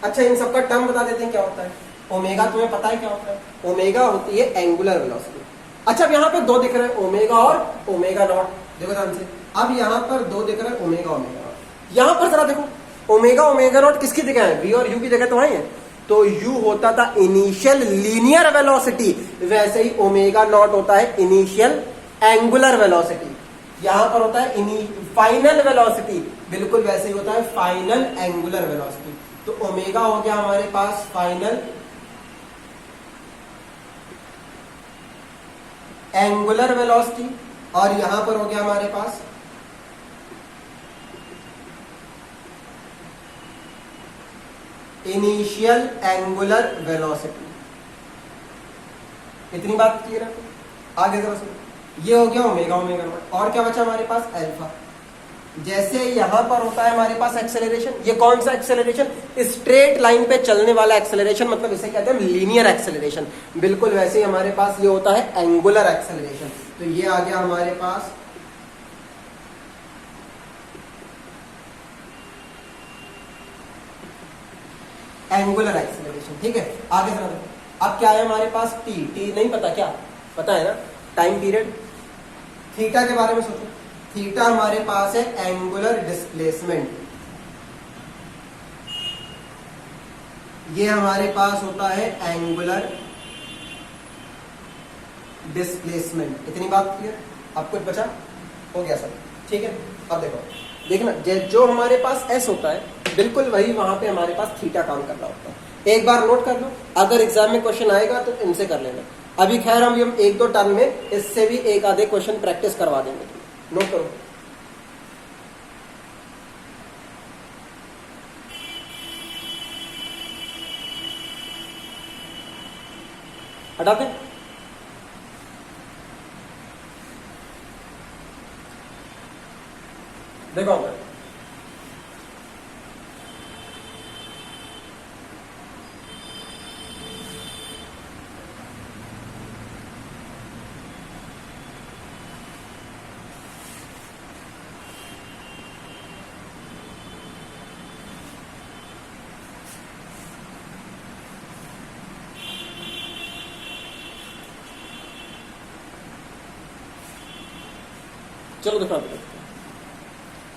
अच्छा, इन सबका टर्म बता देते हैं क्या होता है। ओमेगा तुम्हें पता है क्या होता है, ओमेगा होती है एंगुलर वेलोसिटी। अच्छा, अब यहाँ पे 2 दिख रहे हैं, ओमेगा और ओमेगा नॉट। देखो ध्यान से, अब यहाँ पर 2 दिख रहे हैं, ओमेगा ओमेगा नॉट। यहाँ पर जरा देखो, ओमेगा ओमेगा नॉट किसकी जगह है, v और u की जगह तो है। तो u होता था इनिशियल लीनियर वेलोसिटी, वैसे ही ओमेगा नॉट होता है इनिशियल एंगुलर वेलोसिटी। यहां पर होता है फाइनल वेलोसिटी, बिल्कुल वैसे ही होता है फाइनल एंगुलर वेलोसिटी। तो ओमेगा हो गया हमारे पास फाइनल एंगुलर वेलोसिटी, और यहां पर हो गया हमारे पास इनिशियल एंगुलर वेलोसिटी। इतनी बात क्लियर है। आगे जरा सुनो, ये हो गया ओमेगा ओमेगा नॉट, और क्या बचा हमारे पास अल्फा। जैसे यहां पर होता है हमारे पास एक्सेलरेशन, ये कौन सा एक्सेलरेशन, स्ट्रेट लाइन पे चलने वाला एक्सेलरेशन, मतलब इसे कहते हैं लीनियर एक्सेलरेशन। बिल्कुल वैसे ही हमारे पास ये होता है एंगुलर एक्सेलरेशन। तो ये आ गया हमारे पास एंगुलर एक्सेलरेशन, ठीक है। आगे जरा देखो, अब क्या है हमारे पास टी, टी नहीं पता, क्या पता है ना, टाइम पीरियड। थीटा के बारे में सोचो, थीटा हमारे पास है एंगुलर डिस्प्लेसमेंट, ये हमारे पास होता है एंगुलर डिस्प्लेसमेंट। इतनी बात क्लियर, अब कुछ बचा, हो गया सब, ठीक है। अब देखो, देखना जो हमारे पास एस होता है, बिल्कुल वही वहां पे हमारे पास थीटा काम कर रहा होता है। एक बार नोट कर लो, अगर एग्जाम में क्वेश्चन आएगा तो इनसे कर लेना। अभी खैर हम 1-2 टर्म में इससे भी एक आधे क्वेश्चन प्रैक्टिस करवा देंगे, नोट करो। हटाते, देखो चलो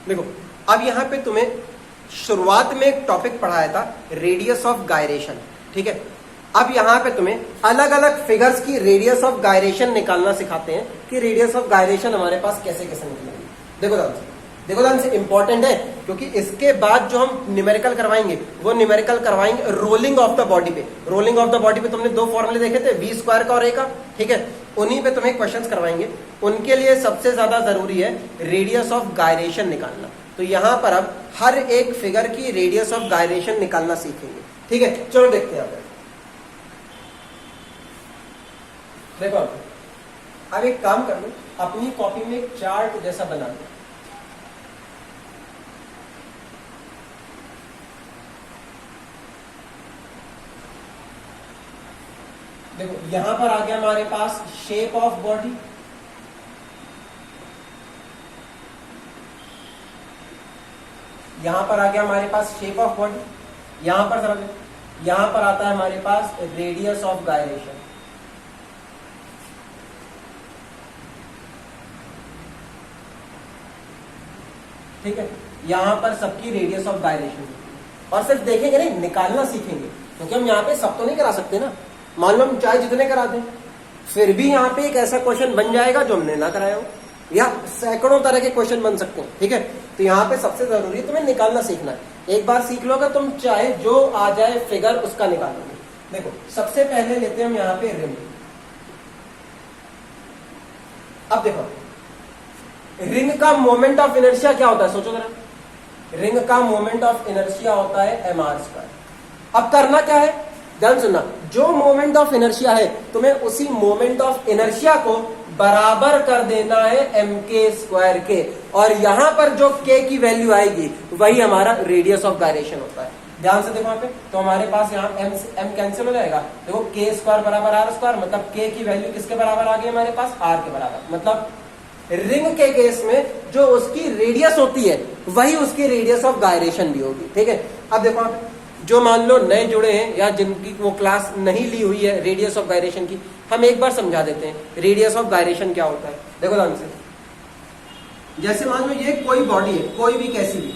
देखो, अब यहां पे तुम्हें शुरुआत में एक टॉपिक पढ़ाया था, रेडियस ऑफ गायरेशन, ठीक है। अब यहां पे तुम्हें अलग अलग फिगर्स की रेडियस ऑफ गायरेशन निकालना सिखाते हैं कि रेडियस ऑफ गायरेशन हमारे पास कैसे कैसे निकलेगी। देखो ध्यान से इंपॉर्टेंट है, क्योंकि इसके बाद जो हम न्यूमेरिकल करवाएंगे वो न्यूमेरिकल करवाएंगे रोलिंग ऑफ द बॉडी पे। रोलिंग ऑफ द बॉडी पे तुमने 2 फॉर्मूले देखे थे, v स्क्वायर का और a का, ठीक है। उन्हीं पे तुम्हें क्वेश्चंस करवाएंगे। उनके लिए सबसे ज्यादा जरूरी है रेडियस ऑफ गायरेशन निकालना। तो यहां पर अब हर एक फिगर की रेडियस ऑफ गायरेशन निकालना सीखेंगे, ठीक है। चलो देखते हैं। देखो अब एक काम कर लो, अपनी कॉपी में एक चार्ट जैसा बना दो। देखो यहां पर आ गया हमारे पास शेप ऑफ बॉडी, यहां पर आ गया हमारे पास शेप ऑफ बॉडी, यहां पर जरा यहां पर आता है हमारे पास रेडियस ऑफ गायरेशन। ठीक है, यहां पर सबकी रेडियस ऑफ गायरेशन, और सिर्फ देखेंगे नहीं, निकालना सीखेंगे, क्योंकि हम यहाँ पे सब तो नहीं करा सकते ना। मान लो हम चाहे जितने करा दें, फिर भी यहाँ पे एक ऐसा क्वेश्चन बन जाएगा जो हमने ना कराया हो, या सैकड़ों तरह के क्वेश्चन बन सकते हैं। ठीक है, तो यहाँ पे सबसे जरूरी है तुम्हें निकालना सीखना है। एक बार सीख लोगे तुम चाहे जो आ जाए फिगर उसका निकालोगे। देखो सबसे पहले लेते हैं हम यहाँ पे रिंग। अब देखो रिंग का मोमेंट ऑफ इनर्शिया क्या होता है, सोचो जरा। रिंग का मोमेंट ऑफ इनर्शिया होता है mr²। अब करना क्या है, ध्यान सुनना, जो मोमेंट ऑफ इनर्शिया है तुम्हें उसी मोमेंट ऑफ इनर्शिया को बराबर कर देना है mk² के, और यहां पर जो k की वैल्यू आएगी वही हमारा रेडियस ऑफ गायरेशन होता है। ध्यान से देखो यहाँ पे, तो हमारे पास यहाँ m कैंसिल हो जाएगा। देखो k² बराबर r², मतलब k की वैल्यू किसके बराबर आ गई हमारे पास, r के बराबर। मतलब रिंग के केस में जो उसकी रेडियस होती है वही उसकी रेडियस ऑफ गायरेशन भी होगी। ठीक है, अब देखो आप जो मान लो नए जुड़े हैं या जिनकी वो क्लास नहीं ली हुई है रेडियस ऑफ गायरेशन की, हम एक बार समझा देते हैं रेडियस ऑफ गायरेशन क्या होता है। देखो ध्यान से, जैसे मान लो ये कोई बॉडी है, कोई भी कैसी भी,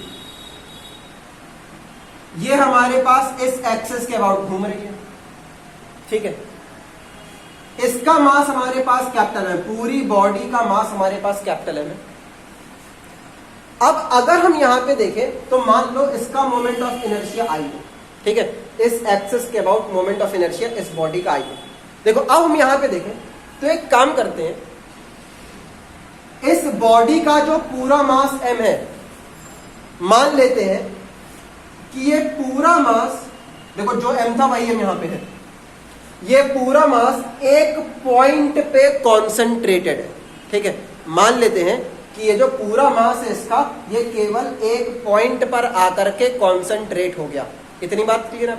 ये हमारे पास इस एक्सिस के अबाउट घूम रही है। ठीक है, इसका मास हमारे पास कैपिटल है, पूरी बॉडी का मास हमारे पास कैपिटल है। अब अगर हम यहां पे देखें तो मान लो इसका मोमेंट ऑफ इनर्शिया आई है। ठीक है, इस एक्सिस के अबाउट मोमेंट ऑफ इनर्शिया इस बॉडी का आई है। देखो अब हम यहां पे देखें तो एक काम करते हैं, इस बॉडी का जो पूरा मास m है, मान लेते हैं कि ये पूरा मास, देखो जो m था वही m यहां पे है, ये पूरा मास एक पॉइंट पे कॉन्सेंट्रेटेड है। ठीक है, मान लेते हैं कि ये जो पूरा मास है इसका, ये केवल एक पॉइंट पर आकर के कॉन्सेंट्रेट हो गया। इतनी बात क्लियर है?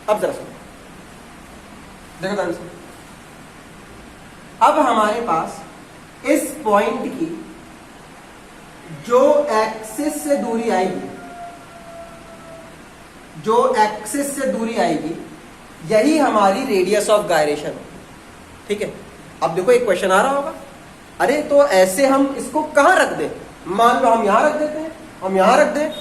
अब जरा सुनो, देखो ध्यान से, अब हमारे पास इस पॉइंट की जो एक्सिस से दूरी आएगी, जो एक्सिस से दूरी आएगी, यही हमारी रेडियस ऑफ गायरेशन। ठीक है, अब देखो एक क्वेश्चन आ रहा होगा, अरे तो ऐसे हम इसको कहां रख दें, मान लो हम यहां रख देते हैं, हम यहां रख दें,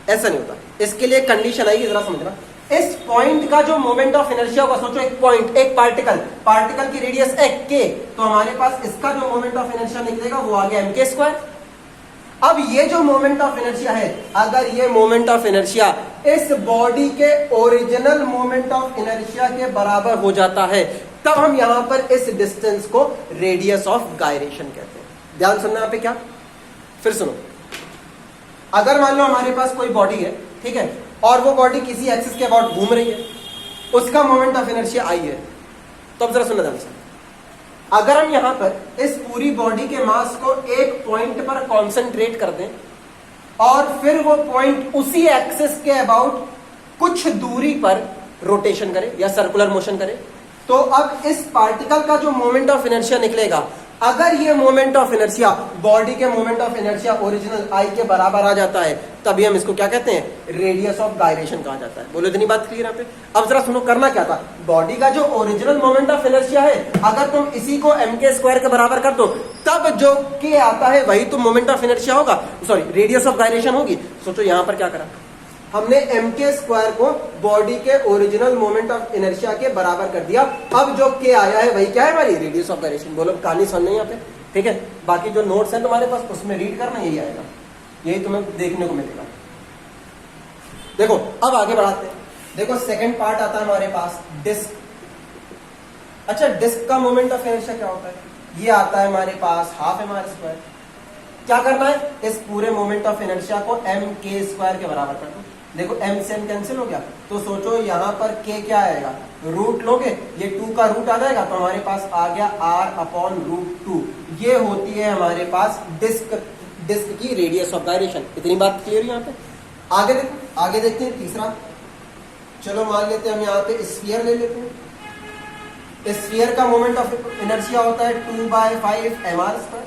ऐसा नहीं होता। इसके लिए कंडीशन आएगी, जरा समझना। इस पॉइंट का जो मोमेंट ऑफ इनर्शिया होगा, सोचो एक पॉइंट, एक पार्टिकल की रेडियस k, तो हमारे पास इसका जो मोमेंट ऑफ इनर्शिया निकलेगा वो आ गया mk²। अब ये जो मोमेंट ऑफ इनर्शिया है, अगर ये मोमेंट ऑफ इनर्शिया इस बॉडी के ओरिजिनल मोमेंट ऑफ इनर्शिया के बराबर हो जाता है, तब हम यहां पर इस डिस्टेंस को रेडियस ऑफ गायरेशन कहते हैं। ध्यान सुनना यहां पे क्या, फिर सुनो, अगर मान लो हमारे पास कोई बॉडी है, ठीक है, और वो बॉडी किसी एक्सिस के अबाउट घूम रही है, उसका मोमेंट ऑफ इनर्शिया आई है, तो अब जरा सुनना ध्यान से, अगर हम यहां पर इस पूरी बॉडी के मास को एक पॉइंट पर कॉन्सेंट्रेट कर दें और फिर वो पॉइंट उसी एक्सिस के अबाउट कुछ दूरी पर रोटेशन करे या सर्कुलर मोशन करे, तो अब इस पार्टिकल का जो मोमेंट ऑफ इनर्शिया निकलेगा, अगर ये मोमेंट ऑफ इनर्शिया बॉडी के moment of inertia original I के बराबर आ जाता है, तभी हम इसको क्या कहते हैं, रेडियस ऑफ गायरेशन कहा जाता है। बोलो इतनी बात क्लियर है? अब जरा सुनो, करना क्या था, बॉडी का जो ओरिजिनल मोमेंट ऑफ इनर्शिया है, अगर तुम इसी को mk² के बराबर कर दो, तब जो k आता है वही तो मोमेंट ऑफ इनर्शिया होगा, सॉरी रेडियस ऑफ गायरेशन होगी। सोचो यहां पर क्या करा, हमने mk² को बॉडी के ओरिजिनल मोमेंट ऑफ इनर्शिया के बराबर कर दिया। अब जो k आया है वही क्या है, हमारी रेडियस ऑफ गायरेशन। बोलो कहानी सुननी यहाँ पे, ठीक है। बाकी जो नोट्स हैं तुम्हारे पास उसमें रीड करना, यही आएगा, यही तुम्हें देखने को मिलेगा। देखो अब आगे बढ़ाते हैं। देखो सेकंड पार्ट आता है हमारे पास डिस्क। अच्छा, डिस्क का मोमेंट ऑफ इनर्शिया क्या होता है, ये आता है हमारे पास हाफ mr²। क्या करना है, इस पूरे मोमेंट ऑफ इनर्शिया को mk² के बराबर कर दो। देखो m से m कैंसिल हो गया, तो सोचो यहाँ पर k क्या आएगा, रूट लोगे, ये 2 का रूट आ जाएगा, तो हमारे पास आ गया r/√2। ये होती है हमारे पास डिस्क की रेडियस ऑफ गायरेशन। इतनी बात क्लियर यहाँ पे। आगे देखो, आगे देखते हैं तीसरा। चलो मान लेते हैं हम यहाँ पे स्फीयर ले लेते हैं। स्फीयर का मोमेंट ऑफ इनर्शिया होता है 2/5 mr²।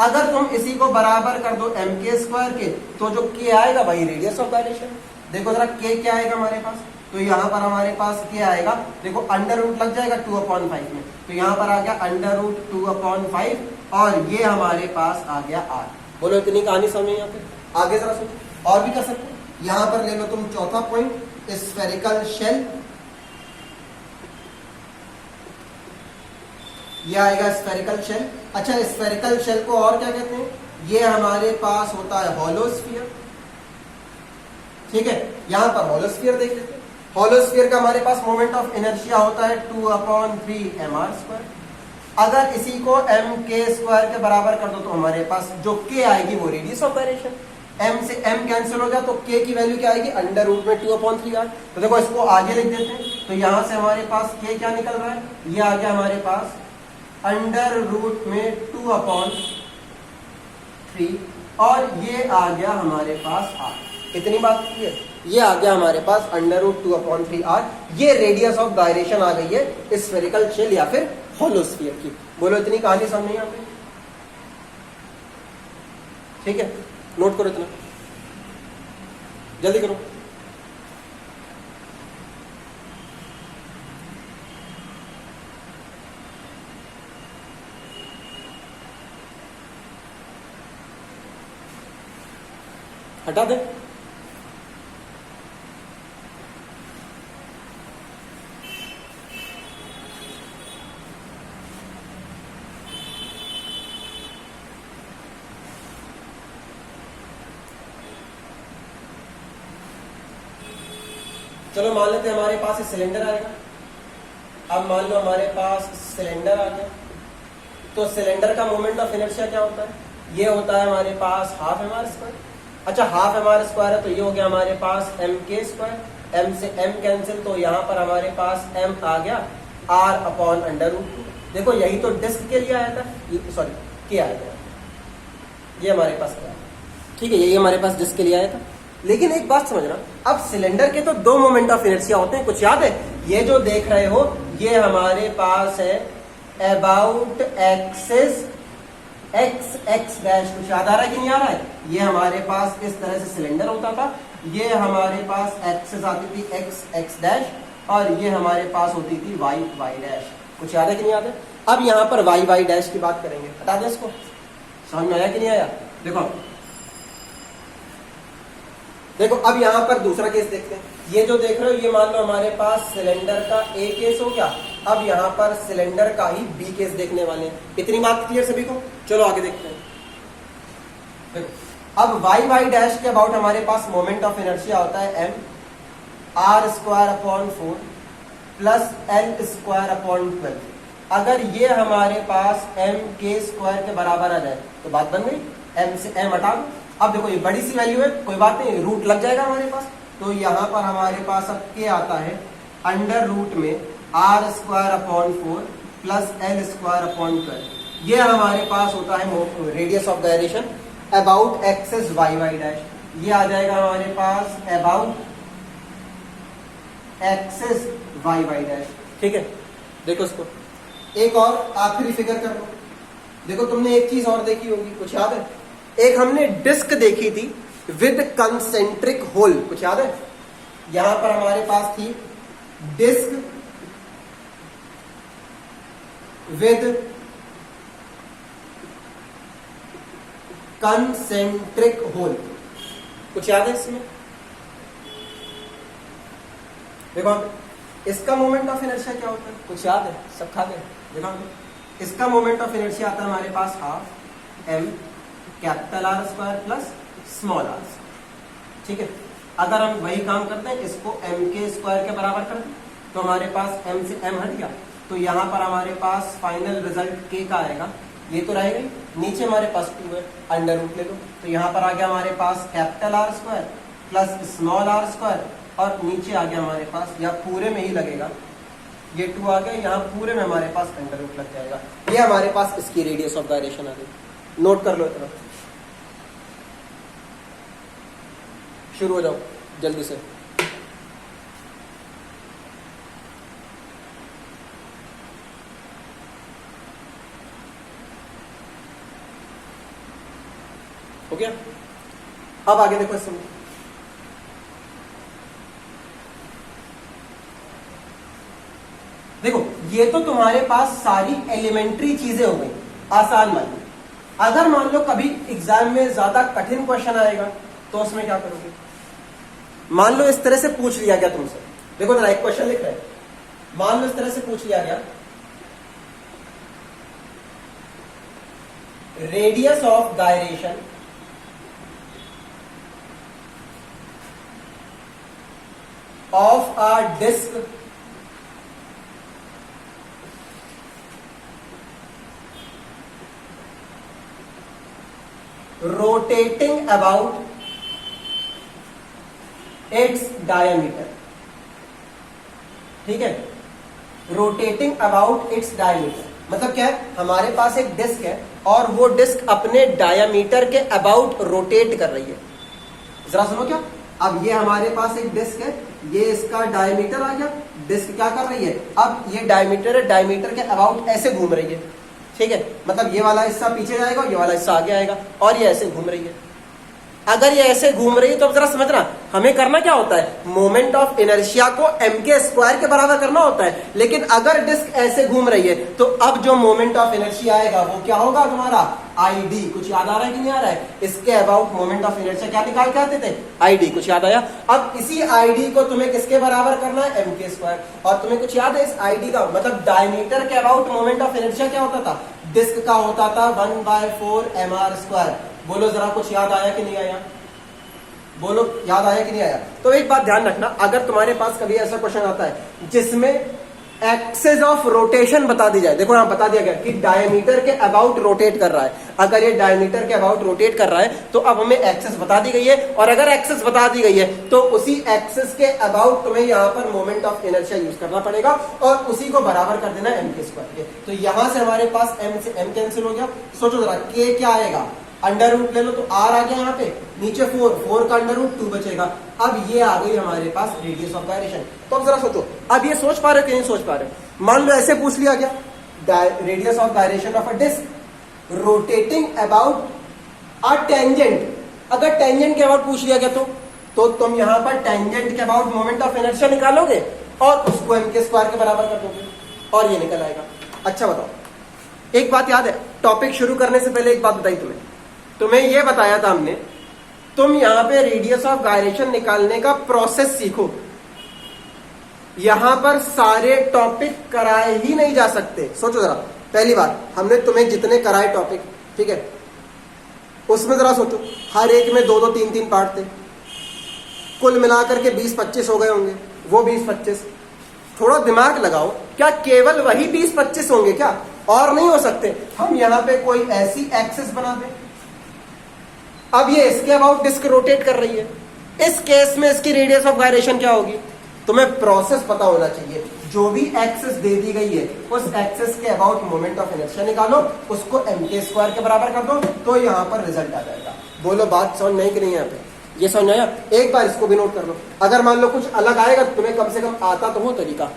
अगर तुम इसी को बराबर कर दो mk² के, तो जो k आएगा भाई रेडियस ऑफ गायरेशन। देखो जरा k क्या आएगा हमारे पास, तो यहाँ पर हमारे पास k आएगा, देखो अंडर रूट लग जाएगा 2/5 में, तो यहाँ पर आ गया √2/5 और ये हमारे पास आ गया r। बोलो इतनी कहानी समझ यहाँ पे। आगे जरा सोचो, और भी कर सकते हो। यहाँ पर ले लो तुम चौथा पॉइंट, स्फेरिकल शेल। ये आएगा स्फेरिकल शेल। अच्छा, स्फेरिकल शेल को और क्या कहते हैं, ये हमारे पास होता है होलोस्फीयर। ठीक है, यहां पर होलोस्फीयर देख लेते हैं। होलोस्फीयर का हमारे पास मोमेंट ऑफ इनर्शिया होता है 2/3 mr²। अगर इसी को mk² के बराबर कर दो, तो हमारे पास जो k आएगी वो रेडियस ऑफ गायरेशन। m से m कैंसिल हो गया, तो k की वैल्यू क्या आएगी, अंडर रूट में 2/3r। तो देखो इसको आगे लिख देते हैं, तो यहां से हमारे पास k क्या निकल रहा है, ये आ गया हमारे पास अंडर रूट में 2/3 और ये आ गया हमारे पास r। इतनी बात क्लियर। ये आ गया हमारे पास अंडर रूट 2/3r। ये रेडियस ऑफ गायरेशन आ गई है स्फेरिकल शेल या फिर होलोस्फीयर की। बोलो इतनी कहानी समझ नहीं आती। ठीक है, नोट करो इतना, जल्दी करो। हटा दे। चलो मान लेते हैं हमारे पास सिलेंडर आएगा। अब मान लो हमारे पास सिलेंडर आ गया, तो सिलेंडर का मोमेंट ऑफ इनर्शिया क्या होता है, ये होता है हमारे पास 1/2 mr²। अच्छा, 1/2 mr² है, तो ये हो गया हमारे पास mk²। m से m कैंसिल, तो यहाँ पर हमारे पास m आ गया r/√2। देखो यही तो डिस्क के लिए आया था, सॉरी के आया था, ये हमारे पास क्या है। ठीक है, यही हमारे पास डिस्क के लिए आया था। लेकिन एक बात समझना, अब सिलेंडर के तो 2 मोमेंट ऑफ इनर्शिया होते हैं, कुछ याद है। ये जो देख रहे हो ये हमारे पास है अबाउट एक्सिस x डैश। कुछ याद आ रहा है कि नहीं आ रहा है। ये हमारे पास इस तरह से सिलेंडर होता था, ये हमारे पास एक्सिस आती थी x डैश और ये हमारे पास होती थी y डैश। कुछ याद है कि नहीं याद है। अब यहाँ पर y डैश की बात करेंगे, हटा दें इसको। समझ में आया कि नहीं आया। देखो अब यहाँ पर दूसरा केस देखते हैं। ये जो देख रहे हो ये मान लो हमारे पास सिलेंडर का A केस हो गया। अब यहाँ पर सिलेंडर का ही B केस देखने वाले हैं। इतनी बात क्लियर सभी को। चलो आगे देखते हैं। देखो अब y डैश के अबाउट हमारे पास मोमेंट ऑफ इनर्शिया होता है m r² प्लस l²/12। अगर ये हमारे पास mk² के बराबर आ जाए तो बात बन गई। m से m हटा दो। अब देखो ये बड़ी सी वैल्यू है, कोई बात नहीं, रूट लग जाएगा हमारे पास। तो यहाँ पर हमारे पास अब k आता है अंडर रूट में r² प्लस l²/12। ये हमारे पास होता है radius of gyration about axis y dash. ये आ जाएगा हमारे पास अबाउट एक्सिस y डैश। ठीक है, देखो इसको एक और आखिरी फिगर कर लो। देखो तुमने एक चीज और देखी होगी, कुछ याद है। एक हमने डिस्क देखी थी विद कंसेंट्रिक होल, कुछ याद है। यहां पर हमारे पास थी डिस्क विद कंसेंट्रिक होल, कुछ याद है इसमें। देखो इसका मोमेंट ऑफ इनर्शिया क्या होता है, कुछ याद है, सब खा गए। देखो इसका मोमेंट ऑफ इनर्शिया आता है हमारे पास half m R² plus small r। ठीक है, अगर हम वही काम करते हैं, इसको mk² के बराबर कर दें तो हमारे पास m से m हट गया। तो यहाँ पर हमारे पास फाइनल रिजल्ट k का आएगा। ये तो रहेगा ही, नीचे हमारे पास 2 है, अंडर रूट ले लो। तो यहाँ पर आ गया हमारे पास R² plus small r square, और नीचे आ गया हमारे पास, या पूरे में ही लगेगा, ये 2 आ गया, यहाँ पूरे में हमारे पास अंडर रूट लग जाएगा। ये हमारे पास इसकी रेडियस ऑफ गायरेशन आ गई। नोट कर लो इतना, शुरू हो जाओ जल्दी से। हो गया? अब आगे देखो इसमें, देखो ये तो तुम्हारे पास सारी एलिमेंट्री चीजें हो गई, आसान मान लो। अगर मान लो कभी एग्जाम में ज्यादा कठिन क्वेश्चन आएगा तो उसमें क्या करोगे? मान लो इस तरह से पूछ लिया गया तुमसे, देखो जरा एक क्वेश्चन लिख रहे हैं, मान लो इस तरह से पूछ लिया गया, radius of gyration of a disc rotating about its diameter, ठीक है, रोटेटिंग अबाउट इट्स डायमीटर, मतलब क्या है, हमारे पास एक डिस्क है और वो डिस्क अपने डायमीटर के अबाउट रोटेट कर रही है। जरा सुनो, क्या अब ये हमारे पास एक डिस्क है, ये इसका डायमीटर आ गया, डिस्क क्या कर रही है, अब ये डायमीटर है, डायमीटर के अबाउट ऐसे घूम रही है, ठीक है, मतलब ये वाला हिस्सा पीछे जाएगा, ये वाला हिस्सा आगे आएगा, और ये ऐसे घूम रही है। अगर ये ऐसे घूम रही है तो अब जरा समझना, हमें करना क्या होता है, मोमेंट ऑफ इनर्शिया को mk स्क्वायर के बराबर करना होता है। लेकिन अगर डिस्क ऐसे घूम रही है तो अब जो मोमेंट ऑफ इनर्शिया आएगा वो क्या होगा तुम्हारा, id। कुछ याद आ रहा है कि नहीं आ रहा है? इसके अबाउट मोमेंट ऑफ इनर्शिया क्या निकाल के आते थे, id। कुछ याद आया? अब इसी id को तुम्हें किसके बराबर करना है, mk स्क्वायर। और तुम्हें कुछ याद है इस id का, मतलब डायमीटर के अबाउट मोमेंट ऑफ इनर्शिया क्या होता था, डिस्क का होता था 1/4 mr स्क्वायर। बोलो जरा, कुछ याद आया कि नहीं आया? बोलो, याद आया कि नहीं आया? तो एक बात ध्यान रखना, अगर तुम्हारे पास कभी ऐसा क्वेश्चन आता है जिसमें एक्सेस ऑफ रोटेशन बता दी जाए, देखो यहां बता दिया गया कि डायमीटर के अबाउट रोटेट कर रहा है, अगर ये डायमीटर के अबाउट रोटेट कर रहा है तो अब हमें एक्सेस बता दी गई है, और अगर एक्सेस बता दी गई है तो उसी एक्सेस के अबाउट तुम्हें यहां पर मोमेंट ऑफ इनर्शिया यूज करना पड़ेगा, और उसी को बराबर कर देना एम के स्क्वायर के। तो यहां से हमारे पास एम से एम कैंसिल हो गया। सोचो जरा, के क्या आएगा, अंडर रूट ले लो तो आर आ गया, यहाँ पे नीचे 4 का अंडर रूट 2 बचेगा। अब ये आ गई हमारे पास रेडियस ऑफ गायरेशन। तो अब जरा सोचो, अब ये सोच पा रहे हो कि नहीं सोच पा रहे हो? मान लो ऐसे पूछ लिया गया, radius of gyration of a disc rotating about a tangent. अगर टेंजेंट के अबाउट पूछ लिया गया तो तुम यहां पर टेंजेंट के अबाउट मोमेंट ऑफ इनर्शिया निकालोगे और उसको एम के स्क्वायर के बराबर कर दोगे और ये निकल आएगा। अच्छा बताओ, एक बात याद है, टॉपिक शुरू करने से पहले एक बात बताई तुम्हें यह बताया था हमने, तुम यहां पे रेडियस ऑफ गायरेशन निकालने का प्रोसेस सीखो। यहां पर सारे टॉपिक कराए ही नहीं जा सकते। सोचो जरा, पहली बार हमने तुम्हें जितने कराए टॉपिक, ठीक है, उसमें जरा सोचो, हर एक में 2-2, 3-3 पार्ट थे, कुल मिलाकर के 20-25 हो गए होंगे। वो 20-25, थोड़ा दिमाग लगाओ, क्या केवल वही 20-25 होंगे क्या? और नहीं हो सकते। हम यहां पे कोई ऐसी एक्सिस बना दें, अब ये इसके अबाउट डिस्क रोटेट कर रही है, इस केस में इसकी रेडियस ऑफ गायरेशन क्या होगी? तुम्हें प्रोसेस पता होना चाहिए। जो भी एक्सिस दे दी गई है उस एक्सिस के अबाउट मोमेंट ऑफ इनर्शिया निकालो, उसको एम के स्क्वायर के बराबर कर दो, तो यहां पर रिजल्ट आ जाएगा। बोलो बात समझ नहीं कि नहीं? यहाँ पे ये समझ आया? एक बार इसको भी नोट कर लो, अगर मान लो कुछ अलग आएगा तुम्हें कम से कम आता तो हो तरीका,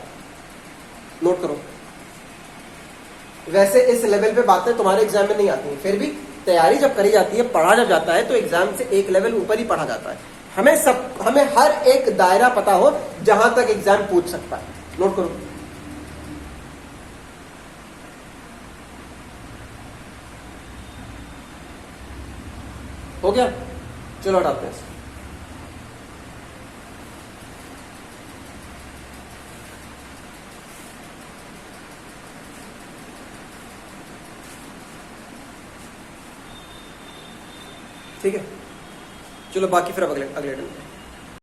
नोट करो। वैसे इस लेवल पे बातें तुम्हारे एग्जाम में नहीं आती, फिर भी तैयारी जब करी जाती है, पढ़ा जब जाता है, तो एग्जाम से एक लेवल ऊपर ही पढ़ा जाता है। हमें हर एक दायरा पता हो जहां तक एग्जाम पूछ सकता है। नोट करो। हो गया? चलो हटाते हैं। ठीक है, चलो बाकी फिर अब अगले दिन।